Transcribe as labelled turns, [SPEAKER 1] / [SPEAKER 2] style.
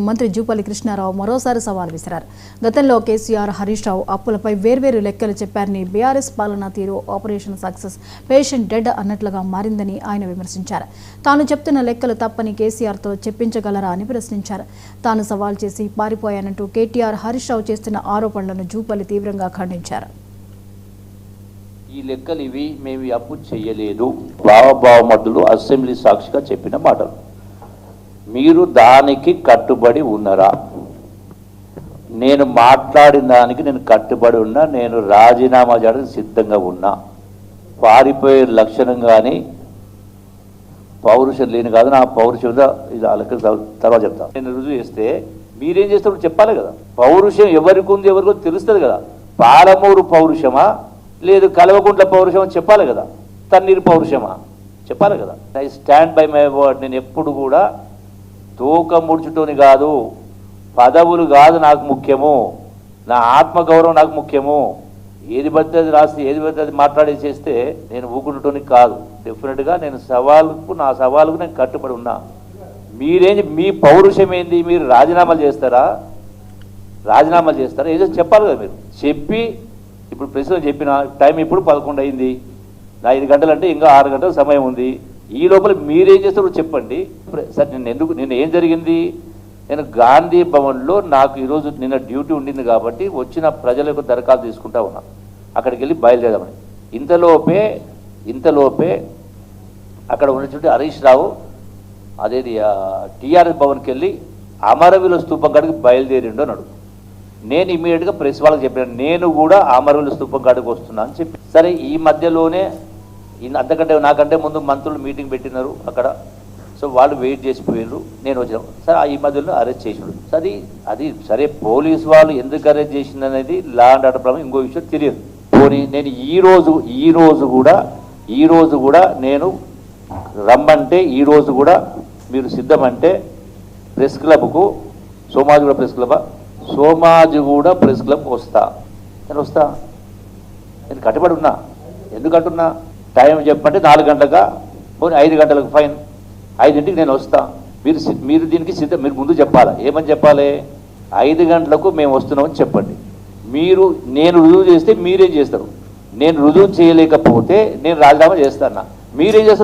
[SPEAKER 1] మంత్రి జూపల్లి కృష్ణారావు మరోసారి సవాల్ విసిరారు. గతంలో కేసీఆర్, హరీష్ రావు అప్పులపై వేర్వేరు లెక్కలు చెప్పారని, బీఆర్ఎస్ పాలనా తీరు ఆపరేషన్ సక్సెస్ పేషెంట్ డెడ్ అన్నట్లుగా మారిందని ఆయన విమర్శించారు. తాను చెప్తున్న లెక్కలు తప్పని కేసీఆర్తో చెప్పించగలరా అని ప్రశ్నించారు. తాను సవాల్ చేసి పారిపోయానంటూ కేటీఆర్, హరీష్ రావు చేస్తున్న ఆరోపణలను జూపల్లి తీవ్రంగా ఖండించారు.
[SPEAKER 2] ఈ లెక్కలు ఇవి మేము అప్పు చేయలేదు, భావభావమడ్డులు అసెంబ్లీ సాక్షిగా చెప్పిన మాటలు. మీరు దానికి కట్టుబడి ఉన్నారా? నేను మాట్లాడిన దానికి నేను కట్టుబడి ఉన్నా. నేను రాజీనామా చేయడానికి సిద్ధంగా ఉన్నా. పారిపోయే లక్షణం కానీ పౌరుషం లేని కాదు. నా పౌరుషం ఇది వాళ్ళకి తర్వాత చెప్తా. నేను రుజువు చేస్తే మీరేం చేస్తారో చెప్పాలి కదా. పౌరుషం ఎవరికి ఉంది, ఎవరికో తెలుస్తుంది కదా. పాలమూరు పౌరుషమా లేదు కల్వకుంట్ల పౌరుషమా చెప్పాలి కదా. తన్నీరు పౌరుషమా చెప్పాలి కదా. I stand by my word. నేను ఎప్పుడు కూడా తోక ముడుచుటోని కాదు, పదవులు కాదు నాకు ముఖ్యము, నా ఆత్మగౌరవం నాకు ముఖ్యము. ఏది పడితే అది రాసి ఏది పడితే అది మాట్లాడి చేస్తే నేను ఊకుంటుటోని కాదు. డెఫినెట్గా నేను నా సవాలుకు నేను కట్టుబడి ఉన్నా. మీరేంటి, మీ పౌరుషం ఏంది? మీరు రాజీనామాలు చేస్తారా? ఏదో చెప్పాలి కదా. మీరు చెప్పి ఇప్పుడు ప్రశ్న చెప్పిన టైం ఇప్పుడు 11 అయింది, 5 గంటలు అంటే ఇంకా 6 గంటల సమయం ఉంది. ఈ లోపల మీరేం చేస్తారో చెప్పండి. సార్ నిన్న ఏం జరిగింది? నేను గాంధీ భవన్లో నాకు ఈరోజు నిన్న డ్యూటీ ఉండింది కాబట్టి వచ్చిన ప్రజలకు దరఖాస్తు తీసుకుంటా ఉన్నా. అక్కడికి వెళ్ళి బయలుదేరామని ఇంతలోపే అక్కడ ఉన్నటువంటి హరీష్ రావు అదేది టీఆర్ఎస్ భవన్కి వెళ్ళి అమరవీరుల స్తూపం కాడికి బయలుదేరిండు అన్నాడు. నేను ఇమీడియట్గా ప్రెస్ వాళ్ళకి చెప్పాను, నేను కూడా అమరవీరుల స్తూపం కాడికి వస్తున్నా అని చెప్పి. సరే, ఈ మధ్యలోనే అంతకంటే నాకంటే ముందు మంత్రులు మీటింగ్ పెట్టినారు అక్కడ. సో వాళ్ళు వెయిట్ చేసిపోయారు, నేను వచ్చాను. సరే, ఈ మధ్యలో అరెస్ట్ చేసినాడు. అది సరే, పోలీసు వాళ్ళు ఎందుకు అరెస్ట్ చేసింది అనేది లా అండ్ ఆర్డర్ ప్రకారం ఇంకో విషయం తెలియదు. పోనీ నేను ఈ రోజు కూడా నేను రమ్మంటే, ఈరోజు కూడా మీరు సిద్ధమంటే ప్రెస్ క్లబ్కు, సోమాజిగూడ ప్రెస్ క్లబ్కి వస్తా. నేను కట్టుబడి ఉన్నా. ఎందుకంటున్నా? టైం చెప్పంటే 4 గంటలుగా, పోనీ 5 గంటలకు ఫైన్, 5ంటికి నేను వస్తా. మీరు దీనికి మీరు ముందు చెప్పాలా. ఏమని చెప్పాలి? 5 గంటలకు మేము వస్తున్నామని చెప్పండి. నేను రుజువు చేస్తే మీరేం చేస్తారు? నేను రుజువు చేయలేకపోతే నేను రాజీనామా చేస్తాను. మీరేం చేస్తారు?